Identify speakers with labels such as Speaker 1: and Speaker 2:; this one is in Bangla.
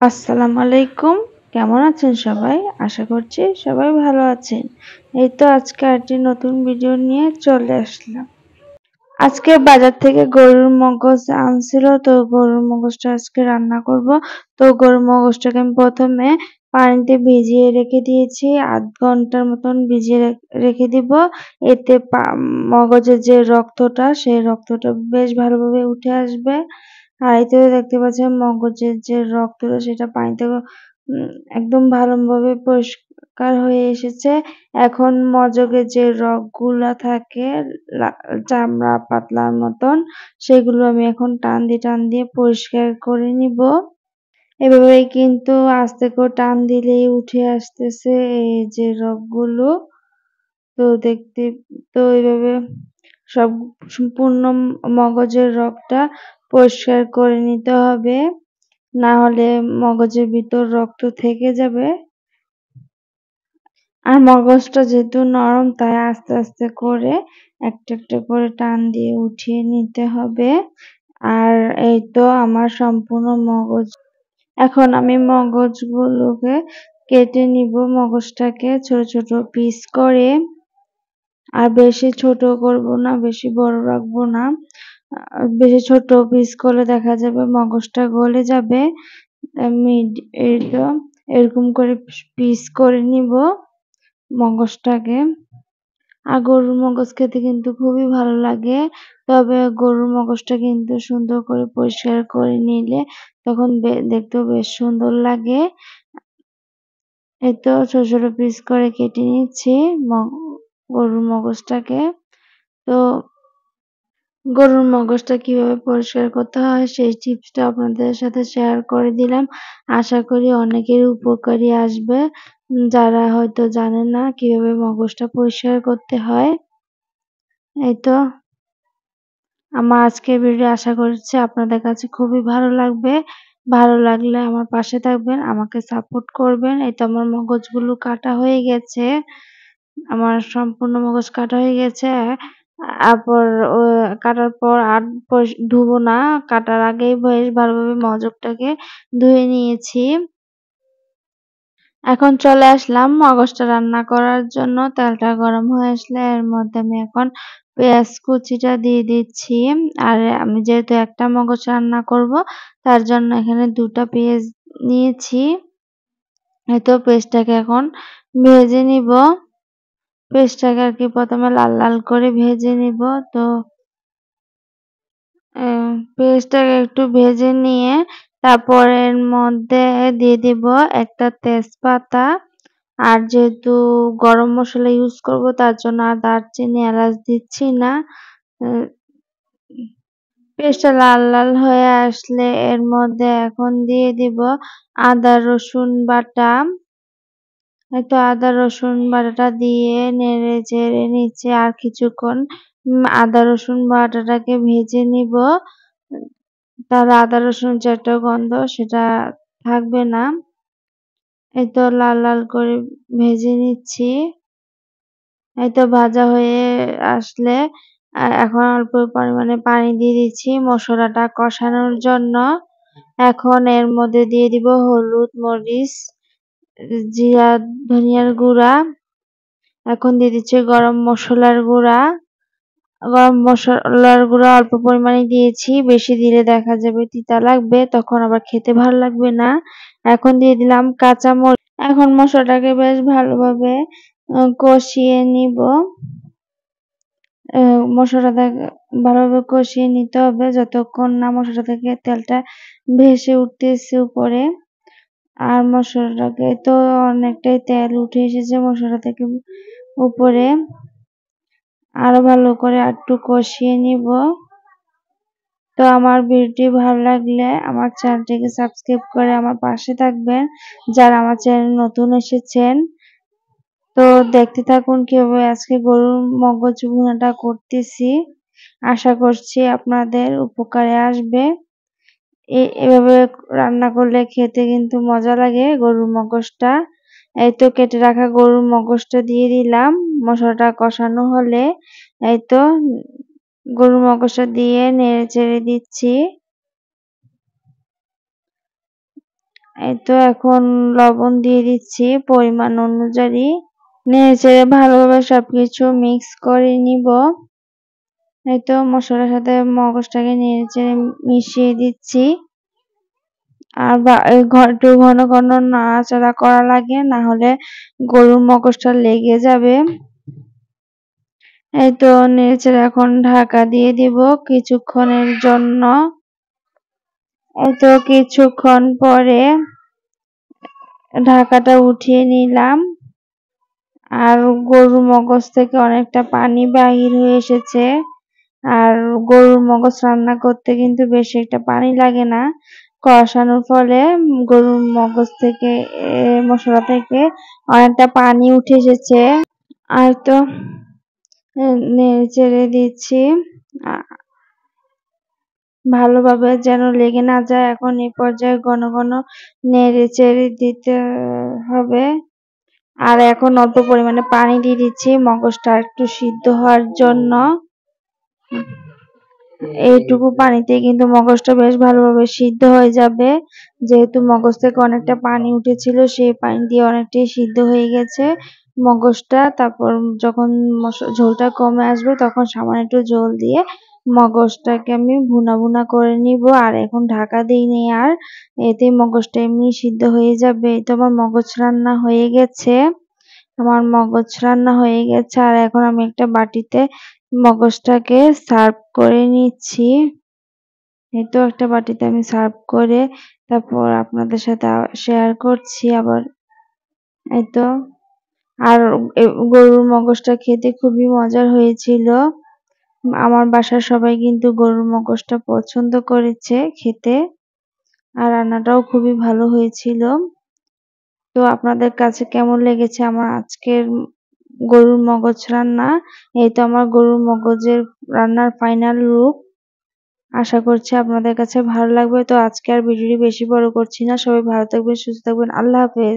Speaker 1: আসসালামু আলাইকুম। কেমন আছেন সবাই? আশা করছি সবাই ভালো আছেন। এই তো আজকে আরেকটি নতুন ভিডিও নিয়ে চলে আসলাম। আজকে বাজার থেকে গরুর মগজ আনছিল, তো গরুর মগজটা আজকে রান্না করব। তো গরুর মগজটাকে আমি প্রথমে পানিতে ভিজিয়ে রেখে দিয়েছি। ০.৫ ঘন্টার মতন ভিজিয়ে রেখে দিব। এতে মগজের যে রক্তটা, সেই রক্তটা বেশ ভালোভাবে উঠে আসবে। আর এই তো দেখতে পাচ্ছেন মগজের যে রক্তটা সেটা পানিতে একদম ভালোভাবে পরিষ্কার হয়ে এসেছে। এখন মগজের যে রগগুলা থাকে চামড়া পাতলার মতন, সেগুলো আমি এখন টান দিয়ে পরিষ্কার করে নিব। এভাবেই কিন্তু আস্তে করে টান দিলেই উঠে আসতেছে এই যে রগগুলো। তো এইভাবে সব সম্পূর্ণ মগজের রগটা পরিষ্কার করে নিতে হবে। না হলে মগজের ভিতর রক্ত থেকে যাবে। আর মগজটা যেহেতু নরম, তাই আস্তে করে একটা করে টান দিয়ে উঠিয়ে নিতে হবে। আর এই তো আমার সম্পূর্ণ মগজ। এখন আমি মগজগুলোকে কেটে নিব, মগজটাকে ছোট পিস করে। আর বেশি ছোট করব না, বেশি বড় রাখবো না। বেশি ছোট পিস করলে দেখা যাবে মগজটা গলে যাবে। আমি এইতো এরকম করে পিস করে নিব মগজটাকে। আর গরুর মগজ খেতে কিন্তু খুবই ভালো লাগে। তবে গরুর মগজটা কিন্তু সুন্দর করে পরিষ্কার করে নিলে তখন দেখতেও বেশ সুন্দর লাগে। এই তো ছোট পিস করে কেটে নিচ্ছি গরুর মগজটাকে। তো গরুর মগজটা কিভাবে পরিষ্কার করতে হয় সেই টিপসটা আপনাদের সাথে শেয়ার করে দিলাম। আশা করি অনেকের উপকারী আসবে, যারা হয়তো জানে না কিভাবে মগজটা পরিষ্কার করতে হয়। এই তো আমার আজকের ভিডিও আশা করছি আপনাদের কাছে খুবই ভালো লাগবে। ভালো লাগলে আমার পাশে থাকবেন, আমাকে সাপোর্ট করবেন। এই তো আমার মগজগুলো কাটা হয়ে গেছে। আমার সম্পূর্ণ মগজ কাটা হয়ে গেছে। তারপর কাটার পর আর ধুবো না। কাটার আগেই বেশ ভালোভাবে মগজটাকে ধুয়ে নিয়েছি। এখন চলে আসলাম মগজটা রান্না করার জন্য। তেলটা গরম হয়ে আসলে এর মধ্যে আমি এখন পেঁয়াজ কুচিটা দিয়ে দিচ্ছি। আর আমি যেহেতু একটা মগজ রান্না করব, তার জন্য এখানে ২ টা পেঁয়াজ নিয়েছি। এই তো পেঁয়াজটাকে এখন ভেজে নিব। পেঁয়াজটাকে আরকি প্রথমে লাল করে ভেজে নিব। তো পেঁয়াজটাকে একটু ভেজে নিয়ে তারপর এর মধ্যে দিয়ে দিব একটা তেজপাতা। আর যেহেতু গরম মসলা ইউজ করব, তার জন্য আর দারচিনি, এলাচ দিচ্ছি না। উম পেঁয়াজটা লাল হয়ে আসলে এর মধ্যে এখন দিয়ে দিব আদা রসুন বাটা। একটু আদা রসুন বাটাটা দিয়ে নেড়ে চেড়ে নিচ্ছি আর কিছুক্ষণ আদা রসুন বাটাটাকে ভেজে নিব। তাহলে আদা রসুন যে একটা গন্ধ সেটা থাকবে না। এই তো লাল করে ভেজে নিচ্ছি। এই তো ভাজা হয়ে আসলে এখন অল্প পরিমাণে পানি দিয়ে দিচ্ছি মসলাটা কষানোর জন্য। এখন এর মধ্যে দিয়ে দিব হলুদ, মরিচ, জিরা, ধনিয়ার গুঁড়া। এখন দিয়ে দিচ্ছি গরম মসলার গুঁড়া। গরম মসলার গুঁড়া অল্প পরিমাণে দিয়েছি। বেশি দিলে দেখা যাবে তিতা লাগবে, তখন আবার খেতে ভালো লাগবে না। এখন দিয়ে দিলাম কাঁচামরিচ। এখন মসলাটাকে বেশ ভালোভাবে কষিয়ে নিব। মসলাটাকে ভালোভাবে কষিয়ে নিতে হবে যতক্ষণ না মসলা থেকে তেলটা ভেসে উঠতেছে উপরে। আর মসলাটাকে তো অনেকটাই তেল উঠে এসেছে মসলা থেকে উপরে। আরো ভালো করে আরেকটু কষিয়ে নিব। তো আমার ভিডিওটি ভালো লাগলে আমার চ্যানেলটিকে সাবস্ক্রাইব করে আমার পাশে থাকবেন। যারা আমার চ্যানেলে নতুন এসেছেন, তো দেখতে থাকুন কিভাবে আজকে গরুর মগজ ভুনাটা করতেছি। আশা করছি আপনাদের উপকারে আসবে। এভাবে রান্না করলে খেতে কিন্তু মজা লাগে গরুর মগজটা। এই তো কেটে রাখা গরুর মগজটা দিয়ে দিলাম। মসলাটা কষানো হলে এই তো গরুর মগজটা দিয়ে নেড়ে চেড়ে দিচ্ছি। এই তো এখন লবণ দিয়ে দিচ্ছি পরিমাণ অনুযায়ী। নেড়েচেড়ে ভালোভাবে সবকিছু মিক্স করে নিব। এই তো মসলার সাথে মগজটাকে নেড়েচেড়ে মিশিয়ে দিচ্ছি। আর একটু ঘন ঘন নাড়াচাড়া করা লাগে, না হলে গরুর মগজটা লেগে যাবে। এই তো নেড়েচেড়ে এখন ঢাকা দিয়ে দিব কিছুক্ষণের জন্য। এই তো কিছুক্ষণ পরে ঢাকাটা উঠিয়ে নিলাম। আর গরুর মগজ থেকে অনেকটা পানি বাহির হয়ে এসেছে। আর গরুর মগজ রান্না করতে কিন্তু বেশি একটা পানি লাগে না। কষানোর ফলে গরুর মগজ থেকে মসলা থেকে অনেকটা পানি উঠে এসেছে। আর তো নেড়েচেড়ে দিচ্ছি ভালোভাবে যেন লেগে না যায়। এখন এই পর্যায়ে ঘন ঘন নেড়েচেড়ে দিতে হবে। আর এখন অল্প পরিমাণে পানি দিয়ে দিচ্ছি মগজটা একটু সিদ্ধ হওয়ার জন্য। এইটুকু পানিতে কিন্তু মগজটা বেশ ভালোভাবে সিদ্ধ হয়ে যাবে। যেহেতু মগজ থেকে অনেকটা পানি উঠেছিল, সেই পানি দিয়ে অনেকটাই সিদ্ধ হয়ে গেছে মগজটা। তারপর যখন ঝোলটা কমে আসবে তখন সামান্য একটু ঝোল দিয়ে মগজটাকে আমি ভুনা ভুনা করে নিব। আর এখন ঢাকা দিইনি আর, এতেই মগজটা এমনি সিদ্ধ হয়ে যাবে। এই তো আমার মগজ রান্না হয়ে গেছে। আর এখন আমি একটা বাটিতে মগজটাকে সার্ভ করে নিচ্ছি। এই তো একটা বাটিতে আমি সার্ভ করে তারপর আপনাদের সাথে শেয়ার করছি আবার। এই তো আর গরুর মগজটা খেতে খুবই মজার হয়েছিল। আমার বাসার সবাই কিন্তু গরুর মগজটা পছন্দ করেছে খেতে। আর রান্নাটাও খুবই ভালো হয়েছিল। তো আপনাদের কাছে কেমন লেগেছে আমার আজকের গরুর মগজ রান্না? এই তো আমার গরুর মগজের রান্নার ফাইনাল লুক। আশা করছি আপনাদের কাছে ভালো লাগবে। তো আজকে আর ভিডিওটি বেশি বড় করছি না। সবাই ভালো থাকবেন, সুস্থ থাকবেন। আল্লাহ হাফেজ।